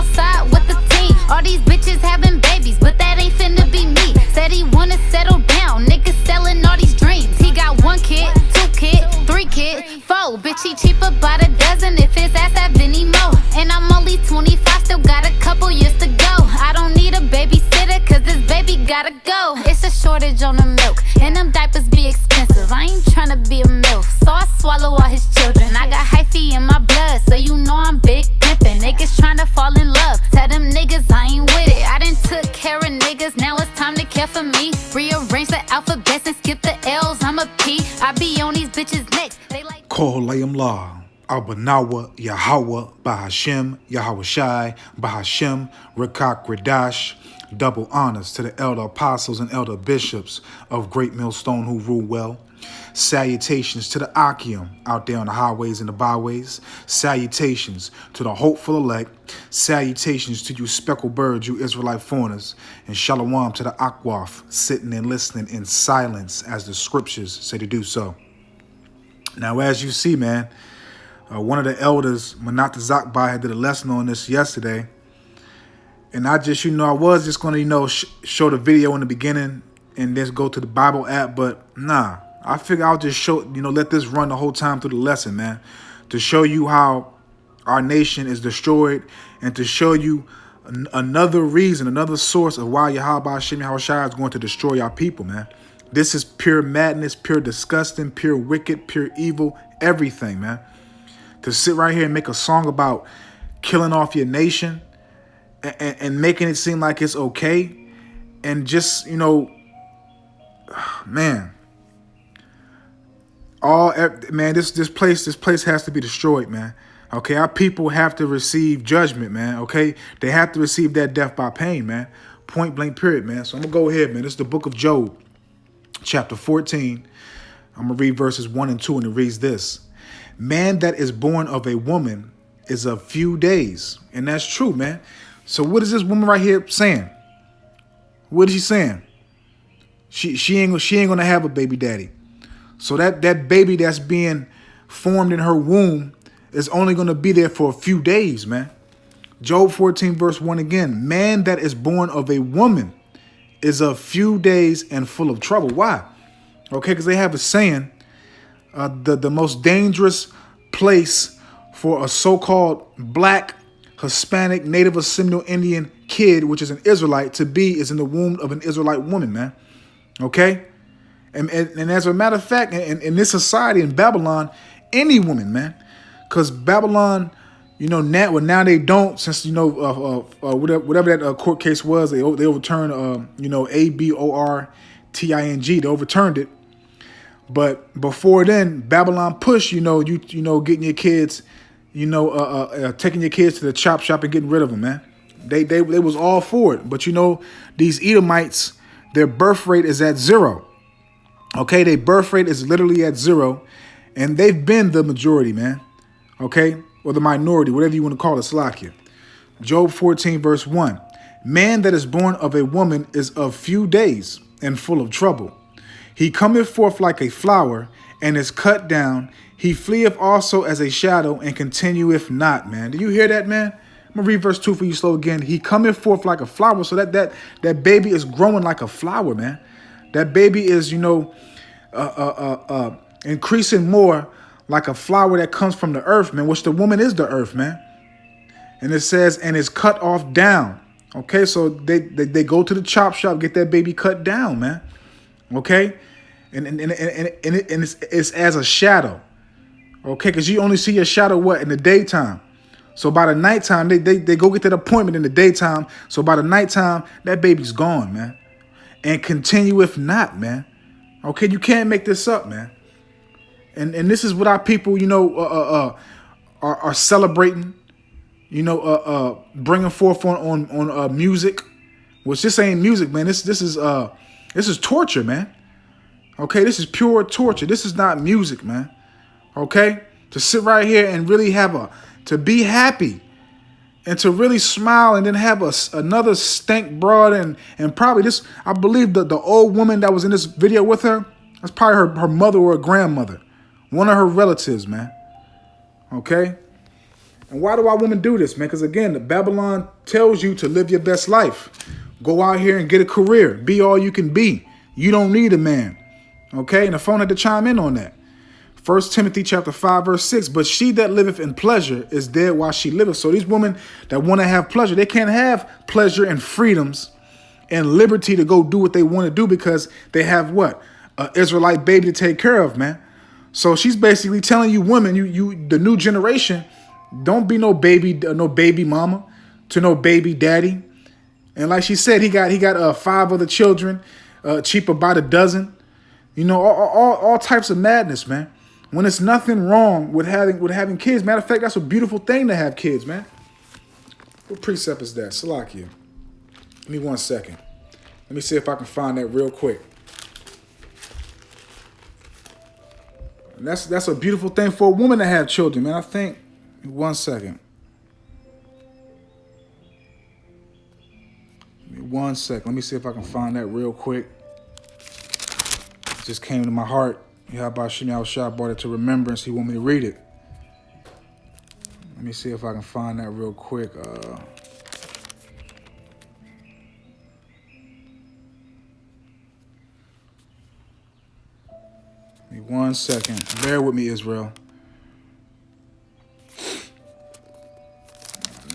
outside with the team. All these bitches having babies, but that ain't finna be me. Said he wanna settle down, niggas selling all these dreams. He got 1 kid, 2 kid, 3 kid, 4. Bitch, he cheaper by the dozen if his ass have any more. And I'm only 25, still got a couple years to go. I don't need a babysitter, cause this baby gotta go. It's a shortage on the milk, and them diapers be expensive. I ain't tryna be a MILF, so I swallow all his children. I got hyphy in my blood, so you know I'm big pimpin'. Niggas tryna fall in love, tell them niggas I ain't with it. I done took care of niggas, now it's time to care for me. Rearrange the alphabets and skip the L's, I'm a P. I be on these bitches next, they like Kohalayim La, Abanawa, Yahweh, Bahashem, Yahweh Shai, Bahashem, Rekak Redash. Double honors to the elder apostles and elder bishops of Great Millstone who rule well. Salutations to the Akim out there on the highways and the byways. Salutations to the hopeful elect. Salutations to you speckled birds, you Israelite foreigners. And shalom to the Akwaf, sitting and listening in silence as the scriptures say to do so. Now, as you see, man, one of the elders, Manat Zakbai, did a lesson on this yesterday. And I just, I was just going to, show the video in the beginning and just go to the Bible app. But nah, I figure I'll just show, let this run the whole time through the lesson, man, to show you how our nation is destroyed and to show you another reason, another source of why Yahweh Hashem Yahweh Shai is going to destroy our people, man. This is pure madness, pure disgusting, pure wicked, pure evil, everything, man. To sit right here and make a song about killing off your nation and making it seem like it's okay, and just, man, this place has to be destroyed, man. Okay, our people have to receive judgment, man. Okay, they have to receive that death by pain, man. Point blank, period, man. So I'm gonna go ahead, man. This is the book of Job, chapter 14. I'm gonna read verses 1 and 2, and it reads this: "Man that is born of a woman is of few days," and that's true, man. So what is this woman right here saying? What is she saying? She ain't gonna have a baby daddy. So that baby that's being formed in her womb is only gonna be there for a few days, man. Job 14 verse 1 again. "Man that is born of a woman is of few days and full of trouble." Why? Okay, because they have a saying, the most dangerous place for a so-called black, Hispanic, Native or Seminole Indian kid, which is an Israelite, to be is in the womb of an Israelite woman, man. Okay? And as a matter of fact, in this society in Babylon, any woman, man, because Babylon, now they don't, since, whatever that court case was, they overturned, aborting, they overturned it. But before then, Babylon pushed, getting your kids, taking your kids to the chop shop and getting rid of them, man. They was all for it. But, these Edomites, their birth rate is at 0. Okay, their birth rate is literally at 0. And they've been the majority, man. Okay, or the minority, whatever you want to call it, Slakia. Job 14, verse 1. "Man that is born of a woman is of few days and full of trouble. He cometh forth like a flower and is cut down. He fleeth also as a shadow and continueth not," man. Do you hear that, man? I'm going to read verse 2 for you slow again. "He cometh forth like a flower." So that baby is growing like a flower, man. That baby is, increasing more like a flower that comes from the earth, man, which the woman is the earth, man. And it says, "and is cut off down." Okay, so they go to the chop shop, get that baby cut down, man. Okay, and it's as a shadow. Okay, because you only see your shadow in the daytime. So by the nighttime, they go get that appointment in the daytime. So by the nighttime, that baby's gone, man. "And continueth not," man. Okay, you can't make this up, man. And this is what our people, are celebrating. Bringing forth on music, which this ain't music, man. This is torture, man. Okay, this is pure torture. This is not music, man. Okay, to sit right here and really to be happy and to really smile and then have another stank broad and probably this, I believe the old woman that was in this video with her, that's probably her mother or her grandmother, one of her relatives, man. Okay. And why do our women do this, man? Because again, the Babylon tells you to live your best life. Go out here and get a career. Be all you can be. You don't need a man. Okay? And the phone had to chime in on that. 1 Timothy chapter 5, verse 6. But she that liveth in pleasure is dead while she liveth. So these women that want to have pleasure, they can't have pleasure and freedoms and liberty to go do what they want to do because they have what? An Israelite baby to take care of, man. So she's basically telling you women, you the new generation, don't be no baby mama to no baby daddy. And like she said, he got 5 other children, cheaper by the dozen. You know, all types of madness, man. When it's nothing wrong with having kids. Matter of fact, that's a beautiful thing to have kids, man. What precept is that? Salakia. Give me 1 second. Let me see if I can find that real quick. And that's a beautiful thing for a woman to have children, man. I think. 1 second. Give me 1 second. Let me see if I can find that real quick. It just came to my heart. Yahweh Shah brought it to remembrance. He want me to read it. Let me see if I can find that real quick. Give me 1 second. Bear with me, Israel.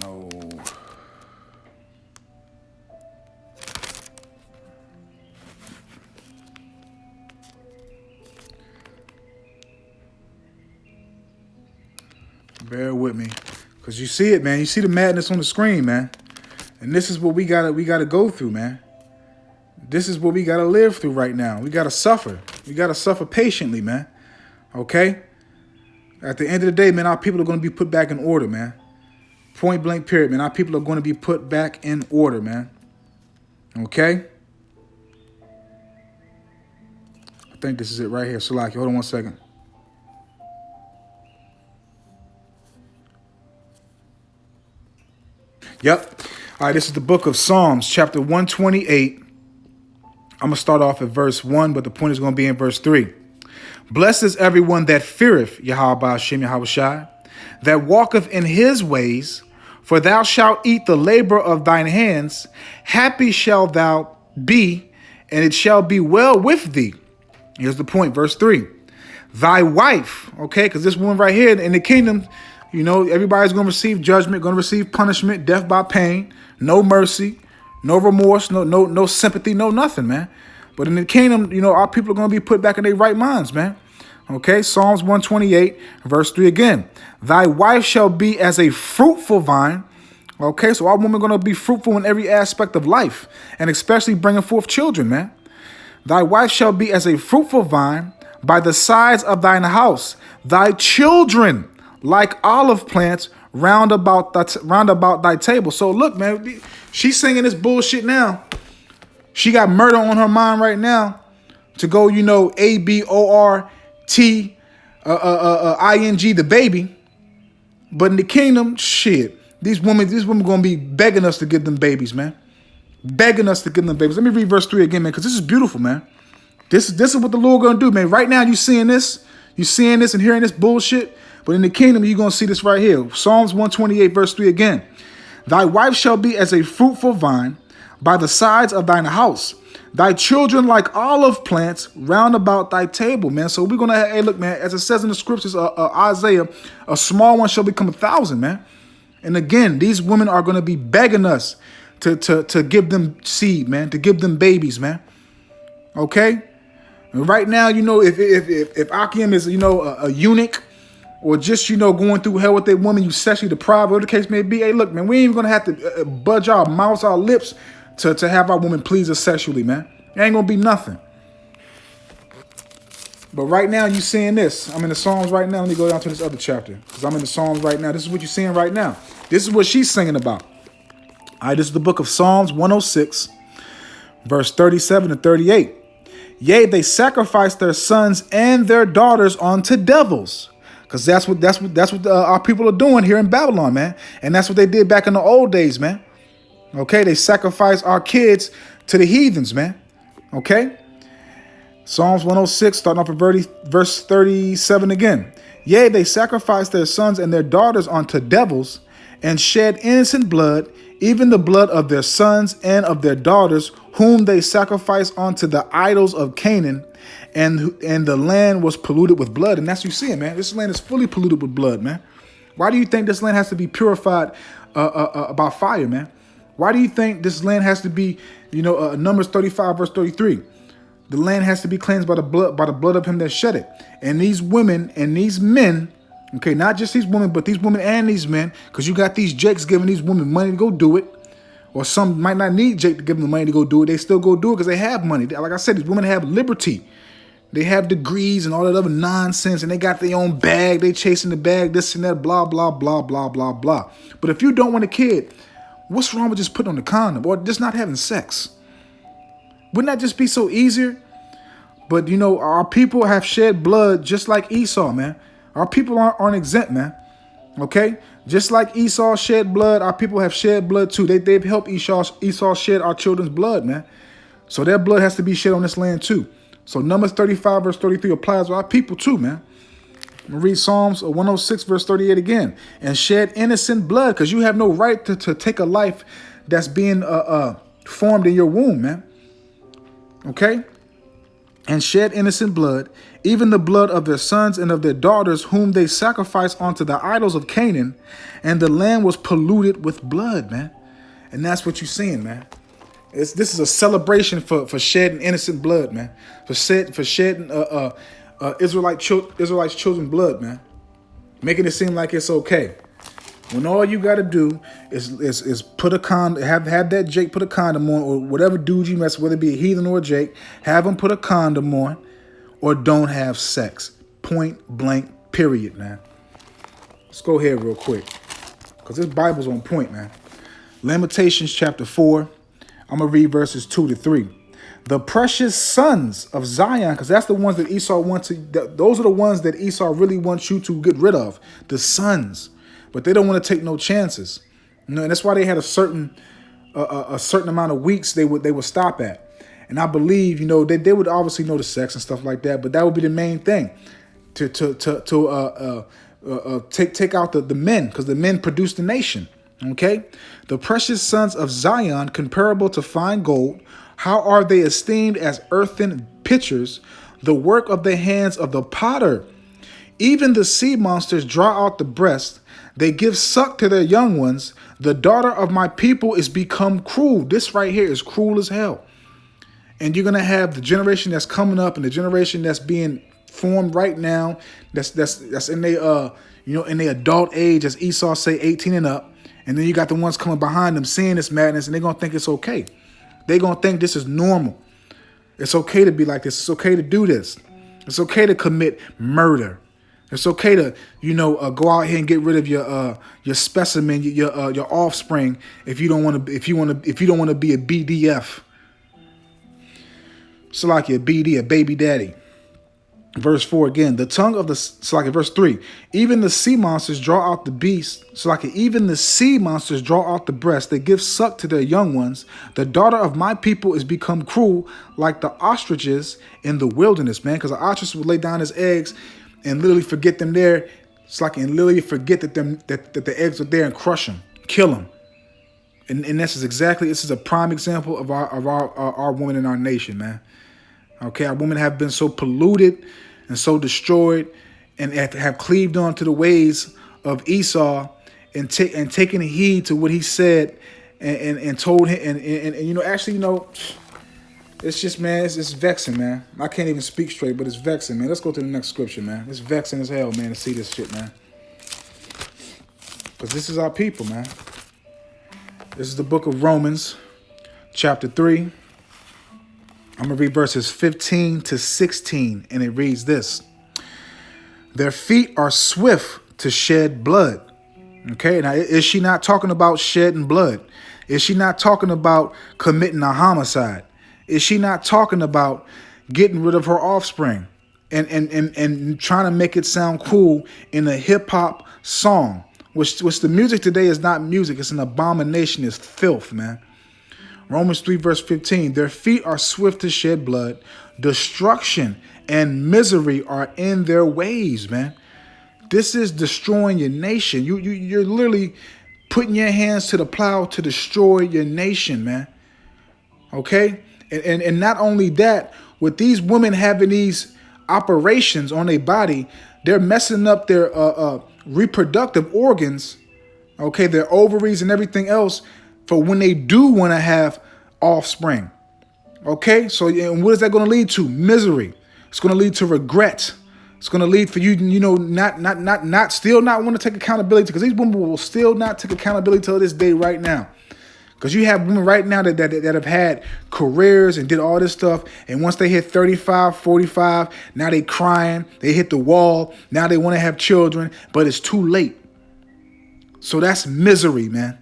No. Bear with me. Because you see it, man. You see the madness on the screen, man. And this is what we gotta go through, man. This is what we gotta live through right now. We gotta suffer. We gotta suffer patiently, man. Okay? At the end of the day, man, our people are gonna be put back in order, man. Point blank period, man. Our people are gonna be put back in order, man. Okay? I think this is it right here. Salaki, hold on 1 second. Yep. All right, this is the book of Psalms, chapter 128. I'm going to start off at verse 1, but the point is going to be in verse 3. Blessed is everyone that feareth Yahweh Hashem Yahweh Shai, that walketh in his ways, for thou shalt eat the labor of thine hands. Happy shalt thou be, and it shall be well with thee. Here's the point, verse 3. Thy wife, okay, because this one right here in the kingdom, you know, everybody's going to receive judgment, going to receive punishment, death by pain, no mercy, no remorse, no sympathy, no nothing, man. But in the kingdom, you know, our people are going to be put back in their right minds, man. Okay, Psalms 128, verse 3 again. Thy wife shall be as a fruitful vine. Okay, so our women are going to be fruitful in every aspect of life, and especially bringing forth children, man. Thy wife shall be as a fruitful vine by the sides of thine house. Thy children like olive plants round about thy table. So look, man, she's singing this bullshit now. She got murder on her mind right now to go, you know, ABORT ING the baby. But in the kingdom, shit, these women gonna be begging us to give them babies, man. Begging us to give them babies. Let me read verse 3 again, man, because this is beautiful, man. This is what the Lord gonna do, man. Right now, you seeing this and hearing this bullshit. But in the kingdom, you're going to see this right here. Psalms 128, verse 3 again. Thy wife shall be as a fruitful vine by the sides of thine house. Thy children like olive plants round about thy table, man. So we're going to, hey, look, man, as it says in the scriptures, Isaiah, a small one shall become 1,000, man. And again, these women are going to be begging us to give them seed, man, to give them babies, man. Okay? And right now, you know, if Akim is, you know, a eunuch, or just, you know, going through hell with that woman, you sexually deprived, whatever the case may be. Hey, look, man, we ain't even going to have to budge our mouths, our lips to have our woman please us sexually, man. It ain't going to be nothing. But right now, you seeing this. I'm in the Psalms right now. Let me go down to this other chapter, because I'm in the Psalms right now. This is what you're seeing right now. This is what she's singing about. All right, this is the book of Psalms 106, verse 37 to 38. Yea, they sacrifice their sons and their daughters unto devils. Because that's what our people are doing here in Babylon, man. And that's what they did back in the old days, man. Okay, they sacrificed our kids to the heathens, man. Okay. Psalms 106, starting off at verse 37 again. Yea, they sacrifice their sons and their daughters unto devils, and shed innocent blood, even the blood of their sons and of their daughters, whom they sacrifice unto the idols of Canaan, and the land was polluted with blood. And that's what you see, man. This land is fully polluted with blood, man. Why do you think this land has to be purified by fire, man? Why do you think this land has to be, Numbers 35, verse 33? The land has to be cleansed by the blood of him that shed it. And these women and these men, okay, not just these women, but these women and these men, because you got these jakes giving these women money to go do it. Or some might not need Jake to give them the money to go do it. They still go do it because they have money. Like I said, these women have liberty. They have degrees and all that other nonsense, and they got their own bag. They chasing the bag, this and that, blah, blah, blah, blah, blah, blah. But if you don't want a kid, what's wrong with just putting on the condom or just not having sex? Wouldn't that just be so easier? But, our people have shed blood just like Esau, man. Our people aren't exempt, man. Okay? Just like Esau shed blood, our people have shed blood too. They've helped Esau shed our children's blood, man. So their blood has to be shed on this land too. So Numbers 35, verse 33 applies to our people too, man. I'm going to read Psalms 106, verse 38 again. And shed innocent blood, because you have no right to take a life that's being formed in your womb, man. Okay? And shed innocent blood, even the blood of their sons and of their daughters, whom they sacrificed unto the idols of Canaan, and the land was polluted with blood, man. And that's what you're seeing, man. This is a celebration for shedding innocent blood, man. For shedding Israelites' children's blood, man. Making it seem like it's okay. When all you got to do is put a condom, have that Jake put a condom on, or whatever dude you mess, whether it be a heathen or a Jake, have him put a condom on, or don't have sex. Point blank, period, man. Let's go ahead real quick, because this Bible's on point, man. Lamentations chapter 4. I'm going to read verses 2 to 3. The precious sons of Zion, because that's the ones that Esau wants to, those are the ones that Esau really wants you to get rid of. The sons. But they don't want to take no chances. And that's why they had a certain amount of weeks they would stop at. And I believe, they would obviously know the sex and stuff like that, but that would be the main thing to take out the men, because the men produce the nation. Okay, the precious sons of Zion, comparable to fine gold, how are they esteemed as earthen pitchers, the work of the hands of the potter? Even the sea monsters draw out the breast, they give suck to their young ones. The daughter of my people is become cruel. This right here is cruel as hell. And you're gonna have the generation that's coming up and the generation that's being formed right now, that's in their in their adult age, as Esau say, 18 and up. And then you got the ones coming behind them seeing this madness, and they're going to think it's okay. They're going to think this is normal. It's okay to be like this. It's okay to do this. It's okay to commit murder. It's okay to, go out here and get rid of your specimen, your offspring, if you don't want to be a BDF. It's like a BD, a baby daddy. Verse 4 again, the tongue of verse 3, even the sea monsters draw out the beast. Even the sea monsters draw out the breast. They give suck to their young ones. The daughter of my people is become cruel like the ostriches in the wilderness, man. Because the ostrich would lay down his eggs and literally forget them there. And literally forget that the eggs are there and crush them, kill them. And this is a prime example of our women in our nation, man. Okay, our women have been so polluted and so destroyed, and have cleaved on to the ways of Esau, and taken heed to what he said, and told him, and it's just, man, it's vexing, man. I can't even speak straight, but it's vexing, man. Let's go to the next scripture, man. It's vexing as hell, man, to see this shit, man. Because this is our people, man. This is the book of Romans, chapter 3. I'm going to read verses 15 to 16, and it reads this. Their feet are swift to shed blood. Okay, now is she not talking about shedding blood? Is she not talking about committing a homicide? Is she not talking about getting rid of her offspring and trying to make it sound cool in a hip-hop song, which the music today is not music. It's an abomination. It's filth, man. Romans 3 verse 15, their feet are swift to shed blood. Destruction and misery are in their ways, man. This is destroying your nation. You're literally putting your hands to the plow to destroy your nation, man. Okay? And not only that, with these women having these operations on their body, they're messing up their reproductive organs, okay, their ovaries and everything else for when they do want to have offspring. Okay? So and what is that going to lead to? Misery. It's going to lead to regret. It's going to lead for you, not still not want to take accountability, because these women will still not take accountability till this day right now. Because you have women right now that have had careers and did all this stuff. And once they hit 35, 45, now they crying. They hit the wall. Now they want to have children, but it's too late. So that's misery, man.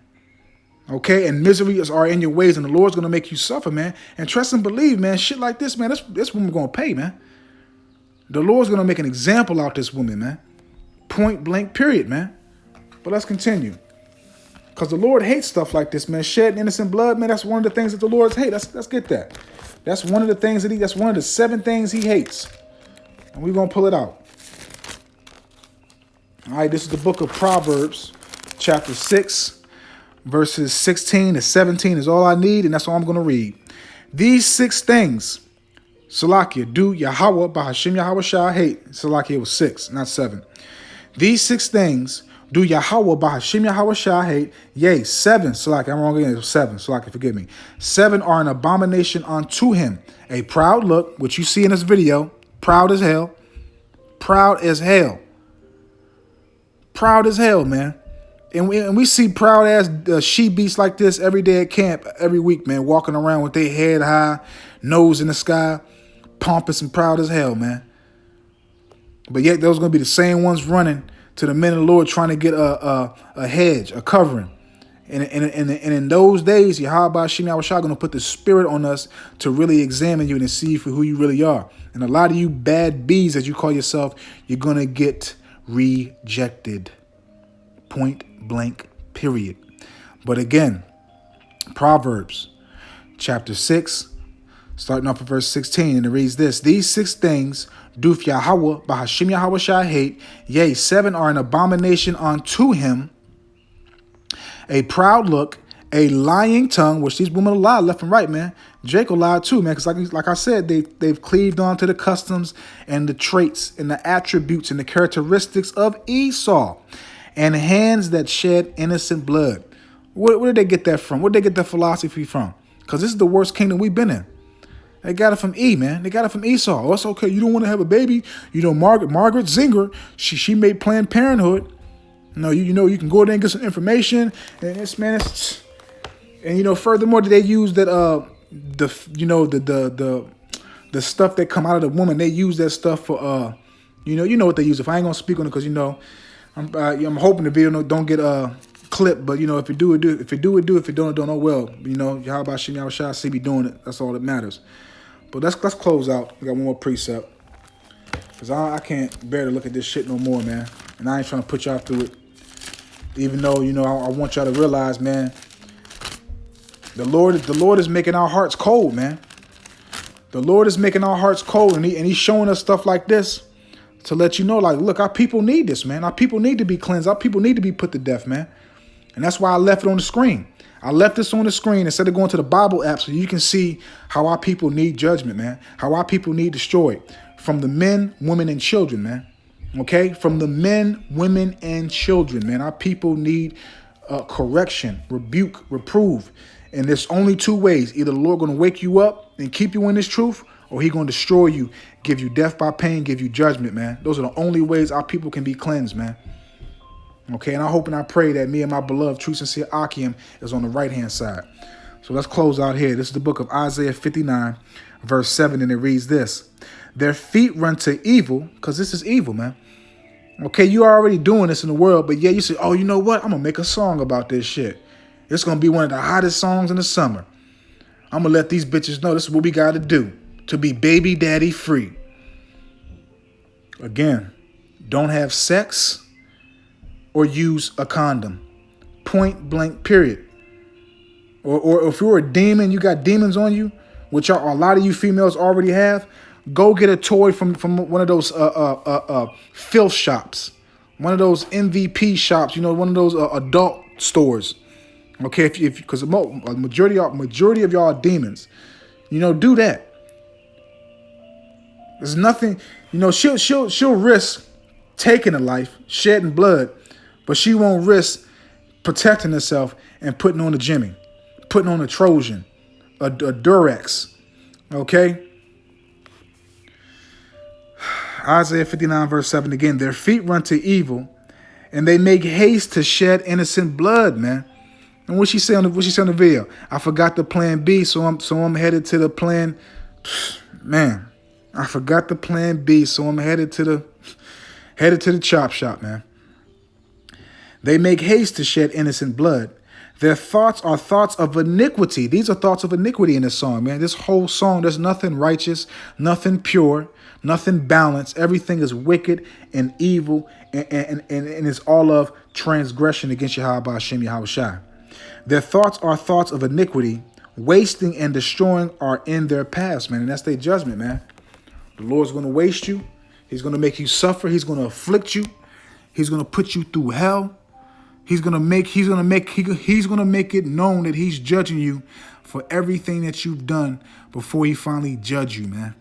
Okay? And misery are in your ways, and the Lord's going to make you suffer, man. And trust and believe, man, shit like this, man, this woman going to pay, man. The Lord's going to make an example out this woman, man. Point blank, period, man. But let's continue. Because the Lord hates stuff like this, man. Shedding innocent blood, man, that's one of the things that the Lord hates. Let's get that. That's one of the things that's one of the 7 things he hates. And we're going to pull it out. All right, this is the book of Proverbs, chapter 6, verses 16 to 17 is all I need, and that's all I'm going to read. These 6 things, Salakia, do Yahweh, Bahashim Yahweh Shah hate. Salakia was 6, not 7. These 6 things do Yahweh, Bahashim Yahweh Shah hate. Yea, 7, Salakia, I'm wrong again, it was 7, Salakia, forgive me. 7 are an abomination unto him. A proud look, which you see in this video, proud as hell. Proud as hell. Proud as hell, man. And we see proud ass she beasts like this every day at camp, every week, man, walking around with their head high, nose in the sky, pompous and proud as hell, man. But yet those going to be the same ones running to the men of the Lord trying to get a hedge, a covering. And in those days, Yahweh Shemi Awashah going to put the spirit on us to really examine you and see for who you really are. And a lot of you bad bees, as you call yourself, you're going to get rejected. Point blank, period. But again, Proverbs chapter 6, starting off at verse 16, and it reads this: These 6 things doth Yahweh, Bahashim Yahweh Shah hate. Yea, 7 are an abomination unto him. A proud look, a lying tongue, which these women lie left and right, man. Jacob lied too, man, because like I said, they've cleaved on to the customs and the traits and the attributes and the characteristics of Esau. And hands that shed innocent blood. Where did they get that from? Where did they get that philosophy from? Because this is the worst kingdom we've been in. They got it from man. They got it from Esau. Oh, it's okay. You don't want to have a baby. You know, Margaret Zinger, she made Planned Parenthood. No, you know, you can go there and get some information. And it's, man, it's, and furthermore, they use that the stuff that come out of the woman. They use that stuff for you know what they use. If I ain't gonna speak on it, because I'm hoping the video don't get clipped, but if it do, it do. If it do, it do. If it don't, it don't. Oh well. Yahweh Shem Yahweh Shah see me doing it. That's all that matters. But let's close out. We got one more precept, because I can't bear to look at this shit no more, man. And I ain't trying to put y'all through it. Even though I want y'all to realize, man, the Lord is making our hearts cold, man. The Lord is making our hearts cold, and He's showing us stuff like this to let you know, like, look, our people need this, man. Our people need to be cleansed. Our people need to be put to death, man. And that's why I left it on the screen. I left this on the screen instead of going to the Bible app so you can see how our people need judgment, man. How our people need destroyed. From the men, women, and children, man. Okay? From the men, women, and children, man. Our people need correction, rebuke, reprove. And there's only 2 ways. Either the Lord going to wake you up and keep you in this truth, or He going to destroy you, give you death by pain, give you judgment, man. Those are the only ways our people can be cleansed, man. Okay, and I hope and I pray that me and my beloved true sincere Akim is on the right-hand side. So let's close out here. This is the book of Isaiah 59, verse 7, and it reads this: Their feet run to evil, because this is evil, man. Okay, you are already doing this in the world, but yeah, you say, oh, you know what? I'm going to make a song about this shit. It's going to be one of the hottest songs in the summer. I'm going to let these bitches know this is what we got to do to be baby daddy free. Again, don't have sex or use a condom. Point blank, period. Or if you're a demon, you got demons on you, which a lot of you females already have. Go get a toy from one of those filth shops, one of those MVP shops. You know, one of those adult stores. Okay, if because a majority of y'all are demons. You know, do that. There's nothing. You know, she'll risk taking a life, shedding blood, but she won't risk protecting herself and putting on a Jimmy, putting on a Trojan, a Durex. Okay. Isaiah 59 verse 7 again. Their feet run to evil, and they make haste to shed innocent blood, man. And what she say on the video? I forgot the plan B, so I'm headed to the plan. Man, I forgot the plan B, so I'm headed to the chop shop, man. They make haste to shed innocent blood. Their thoughts are thoughts of iniquity. These are thoughts of iniquity in this song, man. This whole song, there's nothing righteous, nothing pure, nothing balanced. Everything is wicked and evil, and it's all of transgression against Yahweh Hashem Yahushua. Their thoughts are thoughts of iniquity. Wasting and destroying are in their past, man. And that's their judgment, man. The Lord's going to waste you. He's going to make you suffer. He's going to afflict you. He's going to put you through hell. He's gonna make it known that he's judging you for everything that you've done before he finally judge you, man.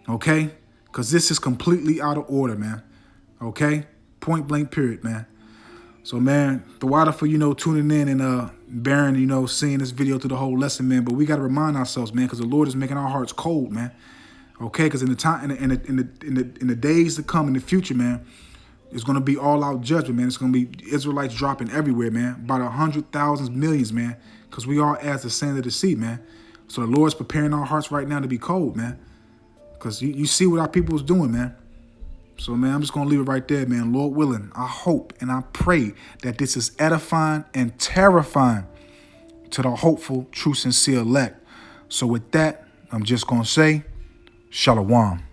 Okay? Because this is completely out of order, man. Okay? Point blank period, man. So, man, the water for, tuning in and bearing, seeing this video through the whole lesson, man. But we got to remind ourselves, man, because the Lord is making our hearts cold, man. Okay? Because in the days to come in the future, man, it's going to be all-out judgment, man. It's going to be Israelites dropping everywhere, man. About 100,000 millions, man. Because we are as the sand of the sea, man. So the Lord's preparing our hearts right now to be cold, man. Because you see what our people is doing, man. So, man, I'm just going to leave it right there, man. Lord willing, I hope and I pray that this is edifying and terrifying to the hopeful, true, sincere elect. So with that, I'm just going to say, Shalom.